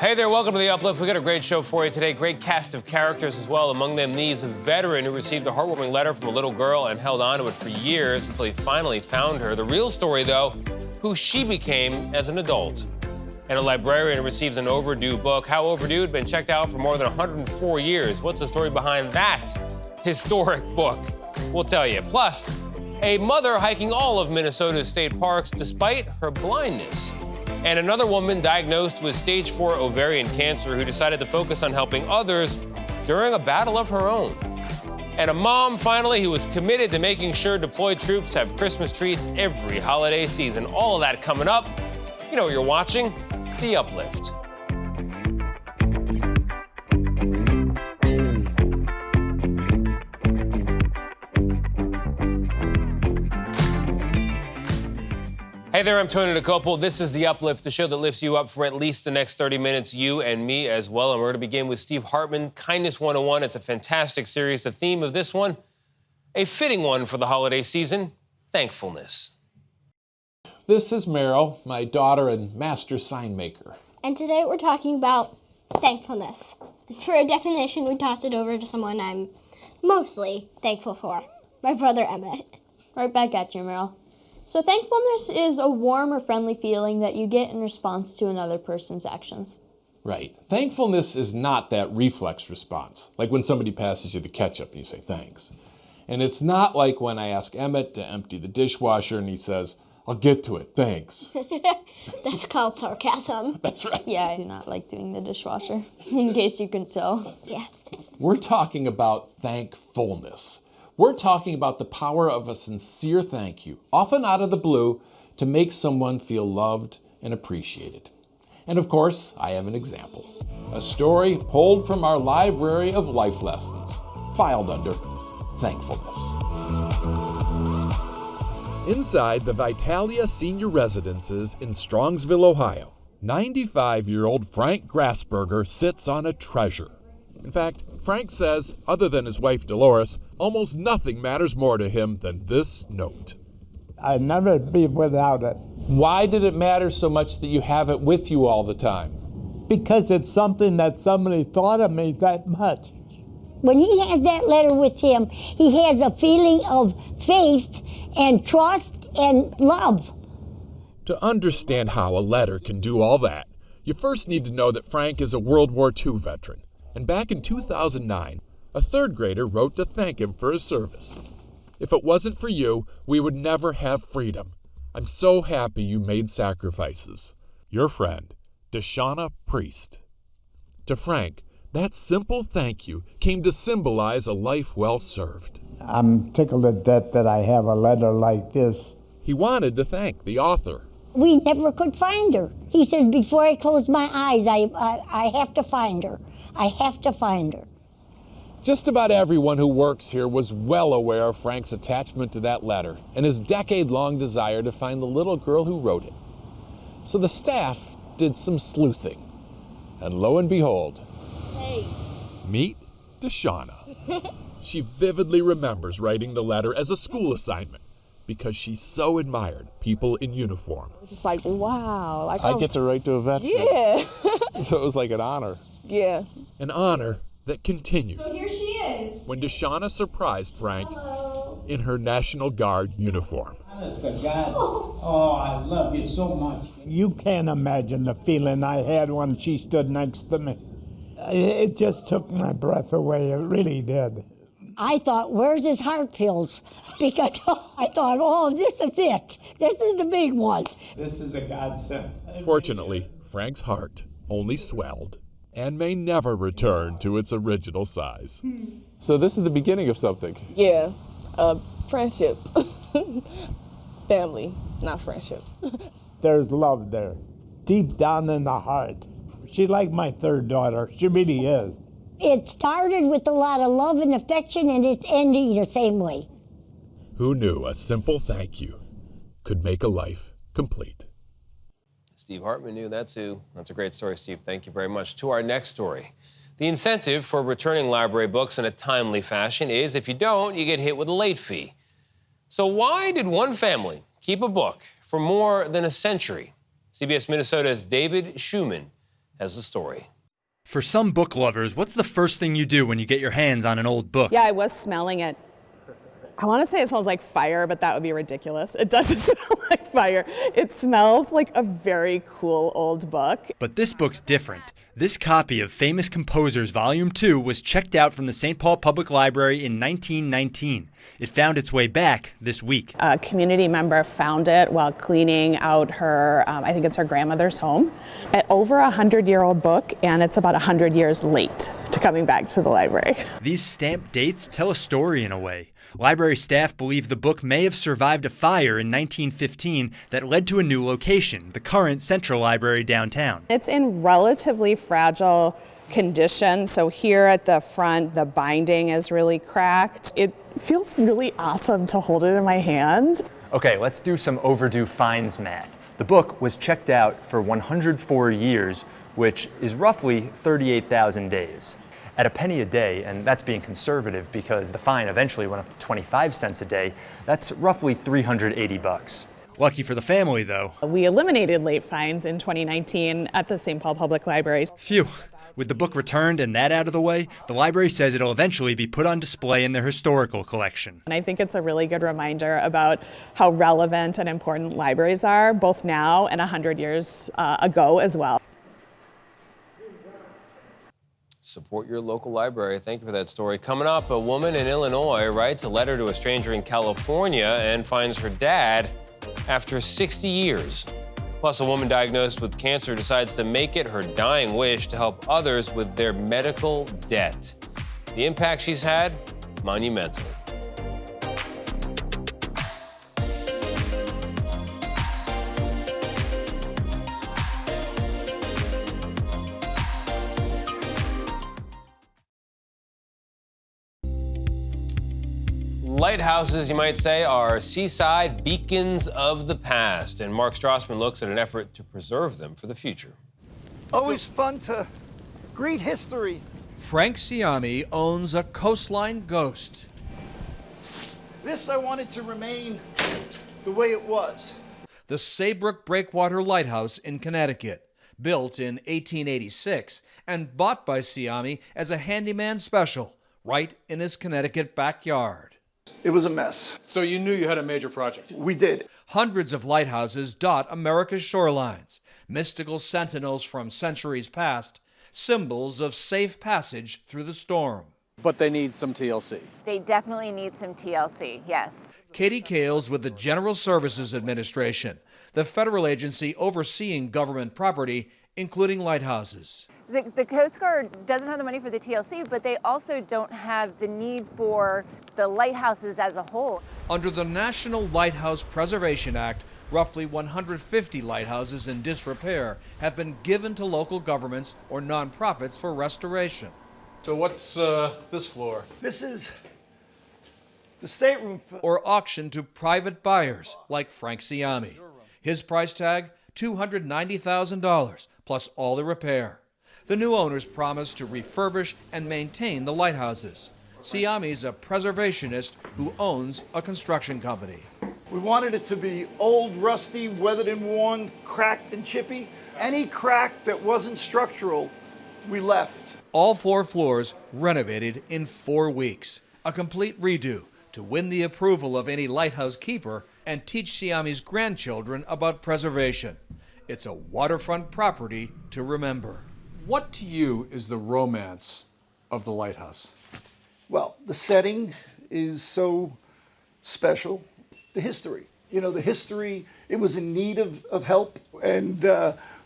Hey there, welcome to the Uplift. We got a great show for you today. Great cast of characters as well. Among them, these, a veteran who received a heartwarming letter from a little girl and held on to it for years until he finally found her. The real story, though, who she became as an adult. And a librarian who receives an overdue book. How overdue? Had been checked out for more than 104 years. What's the story behind that historic book? We'll tell you. Plus, a mother hiking all of Minnesota's state parks despite her blindness. And another woman diagnosed with stage 4 ovarian cancer who decided to focus on helping others during a battle of her own. And a mom, finally, who was committed to making sure deployed troops have Christmas treats every holiday season. All of that coming up. You know what you're watching? The Uplift. Hey there, I'm Tony DeCopo. This is The Uplift, the show that lifts you up for at least the next 30 minutes, you and me as well. And we're going to begin with Steve Hartman, Kindness 101. It's a fantastic series. The theme of this one, a fitting one for the holiday season, thankfulness. This is Meryl, my daughter and master sign maker. And today we're talking about thankfulness. For a definition, we toss it over to someone I'm mostly thankful for, my brother Emmett. Right back at you, Meryl. So thankfulness is a warm or friendly feeling that you get in response to another person's actions. Right. Thankfulness is not that reflex response, like when somebody passes you the ketchup and you say thanks. And it's not like when I ask Emmett to empty the dishwasher and he says, I'll get to it, thanks. That's called sarcasm. That's right. Yeah, I do not like doing the dishwasher, in case you couldn't tell. Yeah. We're talking about thankfulness. We're talking about the power of a sincere thank you, often out of the blue, to make someone feel loved and appreciated. And of course, I have an example. A story pulled from our library of life lessons, filed under thankfulness. Inside the Vitalia Senior Residences in Strongsville, Ohio, 95-year-old Frank Grassberger sits on a treasure. In fact, Frank says, other than his wife Dolores, almost nothing matters more to him than this note. I'd never be without it. Why did it matter so much that you have it with you all the time? Because it's something that somebody thought of me that much. When he has that letter with him, he has a feeling of faith and trust and love. To understand how a letter can do all that, you first need to know that Frank is a World War II veteran. And back in 2009, a third grader wrote to thank him for his service. If it wasn't for you, we would never have freedom. I'm so happy you made sacrifices. Your friend, Deshauna Priest. To Frank, that simple thank you came to symbolize a life well served. I'm tickled to death that I have a letter like this. He wanted to thank the author. We never could find her. He says, before I close my eyes, I have to find her. I have to find her. Just about everyone who works here was well aware of Frank's attachment to that letter and his decade-long desire to find the little girl who wrote it. So the staff did some sleuthing. And lo and behold, meet Deshauna. She vividly remembers writing the letter as a school assignment because she so admired people in uniform. It's like, wow. Like, I get to write to a veteran. Yeah. So it was like an honor. Yeah. An honor that continued. So here she is. When Deshauna surprised Frank in her National Guard uniform. Honest to God, oh, I love you so much. You can't imagine the feeling I had when she stood next to me. It just took my breath away. It really did. I thought, where's his heart pills? Because I thought, oh, this is it. This is the big one. This is a godsend. Fortunately, Frank's heart only swelled and may never return to its original size. So this is the beginning of something. Yeah. Friendship. Family, not friendship. There's love there, deep down in the heart. She's like my third daughter. She really is. It started with a lot of love and affection, and it's ending the same way. Who knew a simple thank you could make a life complete? Steve Hartman knew that too. That's a great story, Steve. Thank you very much. To our next story. The incentive for returning library books in a timely fashion is if you don't, you get hit with a late fee. So why did one family keep a book for more than a century? CBS Minnesota's David Schumann has the story. For some book lovers, what's the first thing you do when you get your hands on an old book? Yeah, I was smelling it. I want to say it smells like fire, but that would be ridiculous. It doesn't smell like fire. It smells like a very cool old book. But this book's different. This copy of Famous Composers Volume 2 was checked out from the St. Paul Public Library in 1919. It found its way back this week. A community member found it while cleaning out her, I think it's her grandmother's home. An over 100-year-old book, and it's about 100 years late to coming back to the library. These stamped dates tell a story in a way. Library staff believe the book may have survived a fire in 1915 that led to a new location, the current Central Library downtown. It's in relatively fragile condition, so here at the front, the binding is really cracked. It feels really awesome to hold it in my hand. Okay, let's do some overdue fines math. The book was checked out for 104 years, which is roughly 38,000 days. At a penny a day, and that's being conservative because the fine eventually went up to 25 cents a day, that's roughly $380. Lucky for the family, though. We eliminated late fines in 2019 at the St. Paul Public Library. Phew. With the book returned and that out of the way, the library says it'll eventually be put on display in their historical collection. And I think it's a really good reminder about how relevant and important libraries are, both now and 100 years ago as well. Support your local library. Thank you for that story. Coming up, a woman in Illinois writes a letter to a stranger in California and finds her dad after 60 years. Plus, a woman diagnosed with cancer decides to make it her dying wish to help others with their medical debt. The impact she's had, monumental. Lighthouses, you might say, are seaside beacons of the past, and Mark Strassman looks at an effort to preserve them for the future. Always fun to greet history. Frank Siami owns a coastline ghost. This I wanted to remain the way it was. The Saybrook Breakwater Lighthouse in Connecticut, built in 1886 and bought by Siami as a handyman special, right in his Connecticut backyard. It was a mess. So you knew you had a major project? We did. Hundreds of lighthouses dot America's shorelines, mystical sentinels from centuries past, symbols of safe passage through the storm. But they need some TLC. They definitely need some TLC, yes. Katie Kales with the General Services Administration, the federal agency overseeing government property, including lighthouses. The Coast Guard doesn't have the money for the TLC, but they also don't have the need for the lighthouses as a whole. Under the National Lighthouse Preservation Act, roughly 150 lighthouses in disrepair have been given to local governments or nonprofits for restoration. So what's this floor? This is the stateroom. Or auctioned to private buyers like Frank Siami. His price tag, $290,000, plus all the repair. The new owners promise to refurbish and maintain the lighthouses. Siami's a preservationist who owns a construction company. We wanted it to be old, rusty, weathered and worn, cracked and chippy. Any crack that wasn't structural, we left. All 4 floors renovated in 4 weeks. A complete redo to win the approval of any lighthouse keeper and teach Siami's grandchildren about preservation. It's a waterfront property to remember. What to you is the romance of the lighthouse? Well, the setting is so special. The history. You know, the history, it was in need of help, and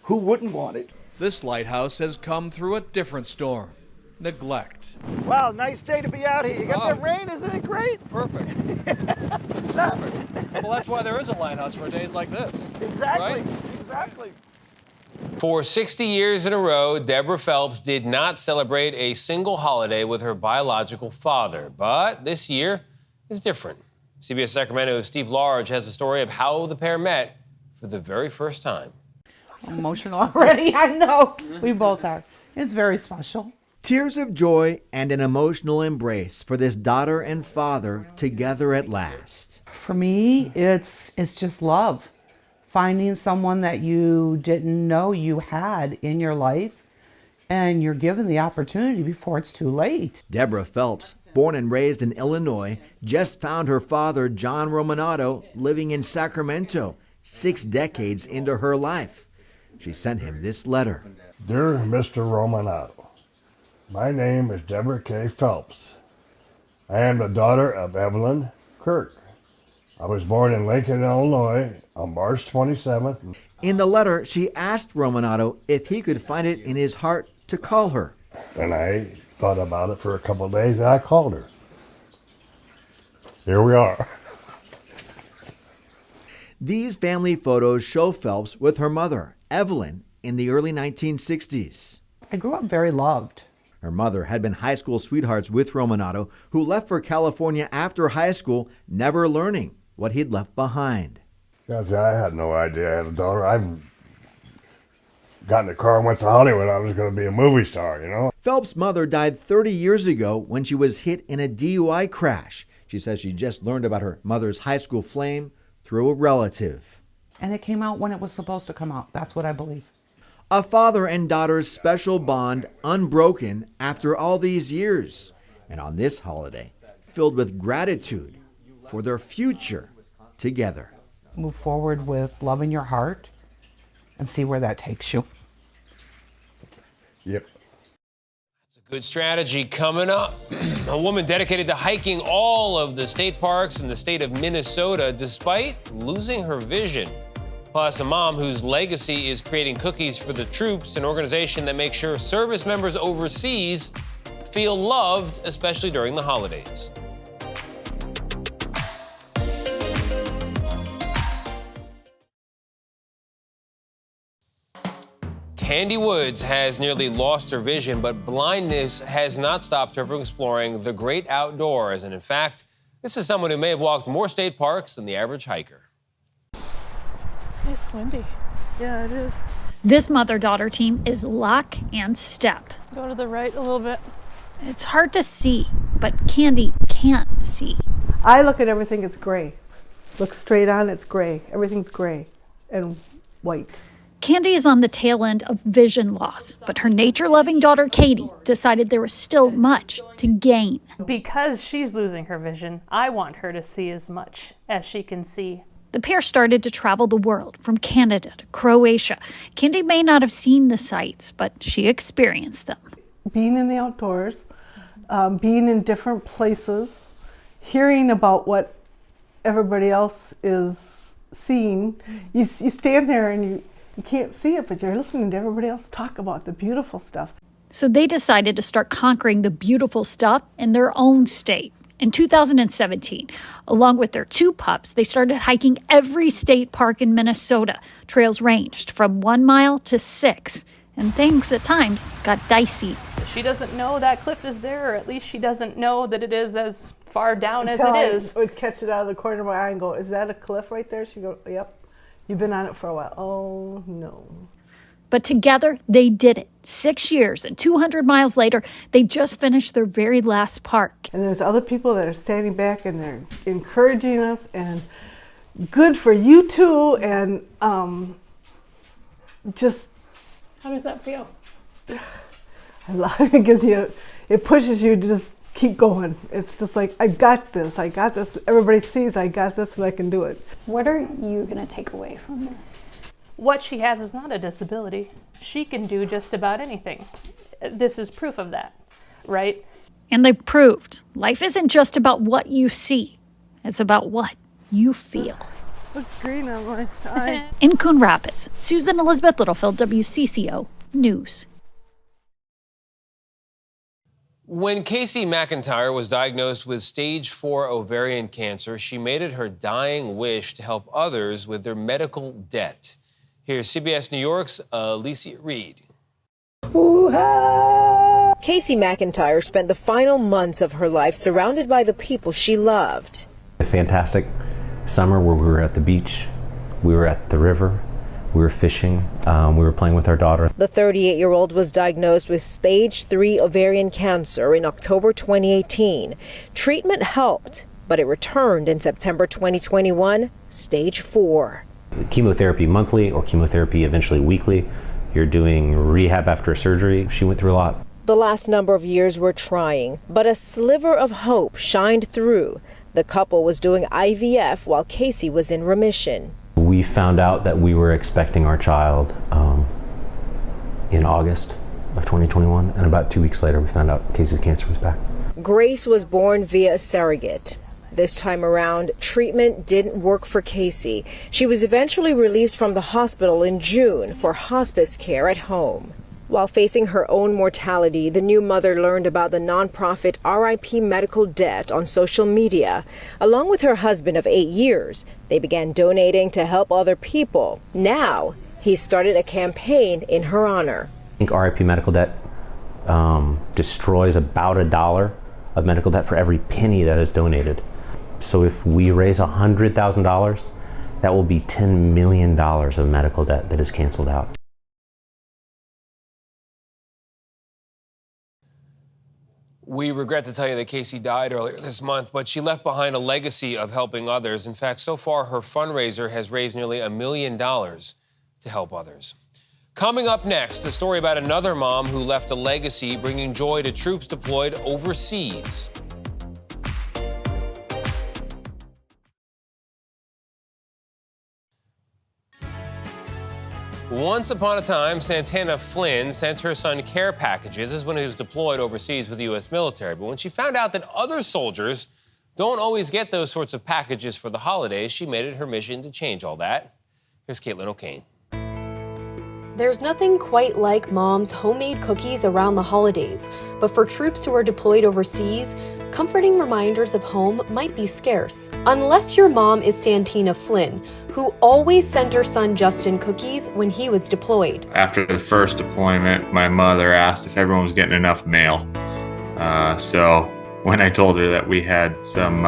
who wouldn't want it? This lighthouse has come through a different storm. Neglect. Wow, nice day to be out here. You got that rain, isn't it great? It's perfect. This is perfect. Well, that's why there is a lighthouse for days like this. Exactly, right? exactly. For 60 years in a row, Deborah Phelps did not celebrate a single holiday with her biological father. But this year is different. CBS Sacramento's Steve Large has a story of how the pair met for the very first time. I'm emotional already, I know. We both are. It's very special. Tears of joy and an emotional embrace for this daughter and father together at last. For me, it's just love. Finding someone that you didn't know you had in your life and you're given the opportunity before it's too late. Deborah Phelps, born and raised in Illinois, just found her father, John Romanato, living in Sacramento 6 decades into her life. She sent him this letter. Dear Mr. Romanato, my name is Deborah K. Phelps. I am the daughter of Evelyn Kirk. I was born in Lincoln, Illinois on March 27th. In the letter, she asked Romanato if he could find it in his heart to call her. And I thought about it for a couple of days and I called her. Here we are. These family photos show Phelps with her mother, Evelyn, in the early 1960s. I grew up very loved. Her mother had been high school sweethearts with Romanato, who left for California after high school, never learning what he'd left behind. I had no idea I had a daughter. I got in the car and went to Hollywood. I was going to be a movie star, you know. Phelps' mother died 30 years ago when she was hit in a DUI crash. She says she just learned about her mother's high school flame through a relative. And it came out when it was supposed to come out. That's what I believe. A father and daughter's special bond unbroken after all these years. And on this holiday, filled with gratitude for their future together. Move forward with love in your heart and see where that takes you. Yep. That's a good strategy coming up. A woman dedicated to hiking all of the state parks in the state of Minnesota despite losing her vision. Plus, a mom whose legacy is creating cookies for the troops, an organization that makes sure service members overseas feel loved, especially during the holidays. Candy Woods has nearly lost her vision, but blindness has not stopped her from exploring the great outdoors. And in fact, this is someone who may have walked more state parks than the average hiker. It's windy. Yeah, it is. This mother-daughter team is lock and step. Go to the right a little bit. It's hard to see, but Candy can't see. I look at everything, it's gray. Look straight on, it's gray. Everything's gray and white. Candy is on the tail end of vision loss, but her nature-loving daughter, Katie, decided there was still much to gain. Because she's losing her vision, I want her to see as much as she can see. The pair started to travel the world, from Canada to Croatia. Candy may not have seen the sights, but she experienced them. Being in the outdoors, being in different places, hearing about what everybody else is seeing. You stand there and you can't see it, but you're listening to everybody else talk about the beautiful stuff. So they decided to start conquering the beautiful stuff in their own state. In 2017, along with their 2 pups, they started hiking every state park in Minnesota. Trails ranged from 1 mile to 6, and things at times got dicey. So she doesn't know that cliff is there, or at least she doesn't know that it is as far down as it is. I would catch it out of the corner of my eye and go, "Is that a cliff right there?" She'd go, "Yep. You've been on it for a while." Oh, no. But together, they did it. 6 years and 200 miles later, they just finished their very last park. And there's other people that are standing back and they're encouraging us, and good for you too, and just... How does that feel? I love it. It gives you, it pushes you to just keep going. It's just like, I got this. Everybody sees I got this and I can do it. What are you going to take away from this? What she has is not a disability. She can do just about anything. This is proof of that, right? And they've proved life isn't just about what you see. It's about what you feel. What's green on my eye? In Coon Rapids, Susan Elizabeth Littlefield, WCCO News. When Casey McIntyre was diagnosed with stage 4 ovarian cancer, she made it her dying wish to help others with their medical debt. Here's CBS New York's Alicia Reed. Casey McIntyre spent the final months of her life surrounded by the people she loved. A fantastic summer where we were at the beach, we were at the river, we were fishing, we were playing with our daughter. The 38-year-old was diagnosed with stage 3 ovarian cancer in October 2018. Treatment helped, but it returned in September 2021, stage 4. Chemotherapy monthly or chemotherapy eventually weekly You're doing rehab after surgery. She went through a lot. The last number of years were trying, but a sliver of hope shined through. The couple was doing IVF while Casey was in remission. We found out that we were expecting our child in August of 2021, and about 2 weeks later we found out Casey's cancer was back. Grace was born via a surrogate. This time around, treatment didn't work for Casey. She was eventually released from the hospital in June for hospice care at home. While facing her own mortality, the new mother learned about the nonprofit RIP Medical Debt on social media. Along with her husband of 8 years, they began donating to help other people. Now, he started a campaign in her honor. I think RIP Medical Debt destroys about $1 of medical debt for every penny that is donated. So if we raise $100,000, that will be $10 million of medical debt that is canceled out. We regret to tell you that Casey died earlier this month, but she left behind a legacy of helping others. In fact, so far, her fundraiser has raised nearly $1 million to help others. Coming up next, a story about another mom who left a legacy bringing joy to troops deployed overseas. Once upon a time, Santana Flynn sent her son care packages. This is when he was deployed overseas with the U.S. military. But when she found out that other soldiers don't always get those sorts of packages for the holidays, she made it her mission to change all that. Here's Caitlin O'Kane. There's nothing quite like Mom's homemade cookies around the holidays. But for troops who are deployed overseas, comforting reminders of home might be scarce. Unless your mom is Santina Flynn, who always sent her son Justin cookies when he was deployed. After the first deployment, my mother asked if everyone was getting enough mail. So when I told her that we had some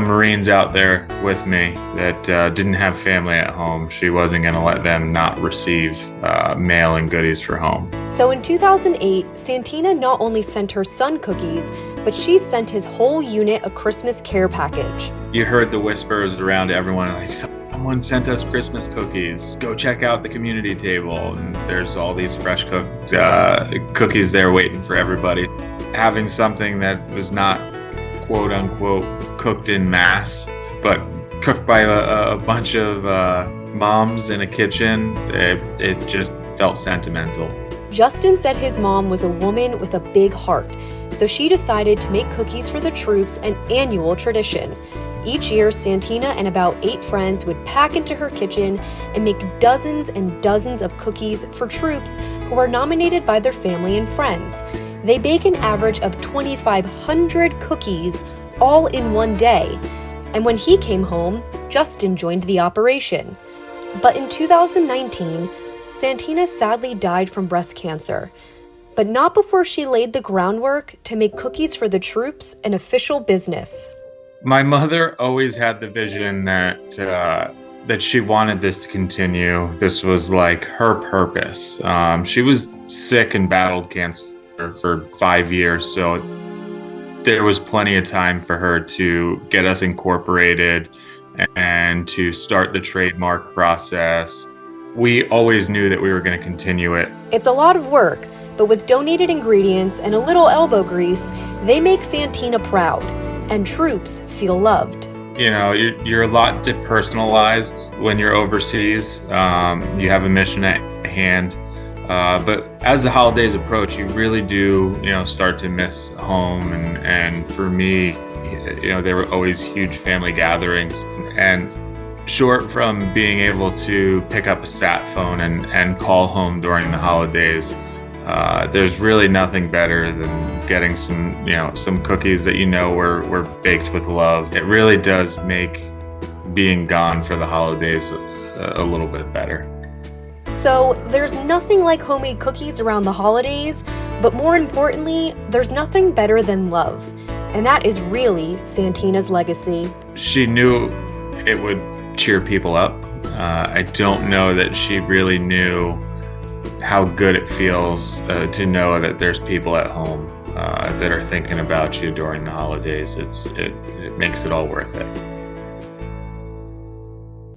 Marines out there with me that didn't have family at home, she wasn't going to let them not receive mail and goodies for home. So in 2008, Santina not only sent her son cookies, but she sent his whole unit a Christmas care package. You heard the whispers around everyone, like, someone sent us Christmas cookies. Go check out the community table. And there's all these fresh cookies there waiting for everybody. Having something that was not, quote unquote, cooked in mass, but cooked by a bunch of moms in a kitchen, it just felt sentimental. Justin said his mom was a woman with a big heart. So she decided to make cookies for the troops an annual tradition. Each year, Santina and about 8 friends would pack into her kitchen and make dozens and dozens of cookies for troops who are nominated by their family and friends. They bake an average of 2,500 cookies all in one day. And when he came home, Justin joined the operation. But in 2019, Santina sadly died from breast cancer. But not before she laid the groundwork to make cookies for the troops an official business. My mother always had the vision that she wanted this to continue. This was like her purpose. She was sick and battled cancer for 5 years, so there was plenty of time for her to get us incorporated and to start the trademark process. We always knew that we were going to continue it. It's a lot of work, but with donated ingredients and a little elbow grease, they make Santina proud, and troops feel loved. You know, you're a lot depersonalized when you're overseas. You have a mission at hand, but as the holidays approach, you really do, start to miss home. And for me, there were always huge family gatherings. And short from being able to pick up a sat phone and call home during the holidays, there's really nothing better than getting some cookies that were baked with love. It really does make being gone for the holidays a little bit better. So there's nothing like homemade cookies around the holidays, but more importantly, there's nothing better than love. And that is really Santina's legacy. She knew it would cheer people up. I don't know that she really knew how good it feels to know that there's people at home that are thinking about you during the holidays. It makes it all worth it.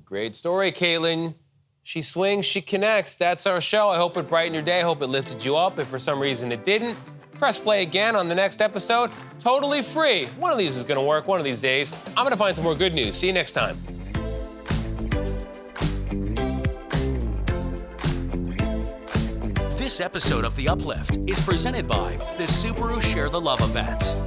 Great story, Caitlin. She swings, she connects. That's our show. I hope it brightened your day. I hope it lifted you up. If for some reason it didn't, press play again on the next episode. Totally free. One of these is going to work one of these days. I'm going to find some more good news. See you next time. This episode of The Uplift is presented by the Subaru Share the Love event.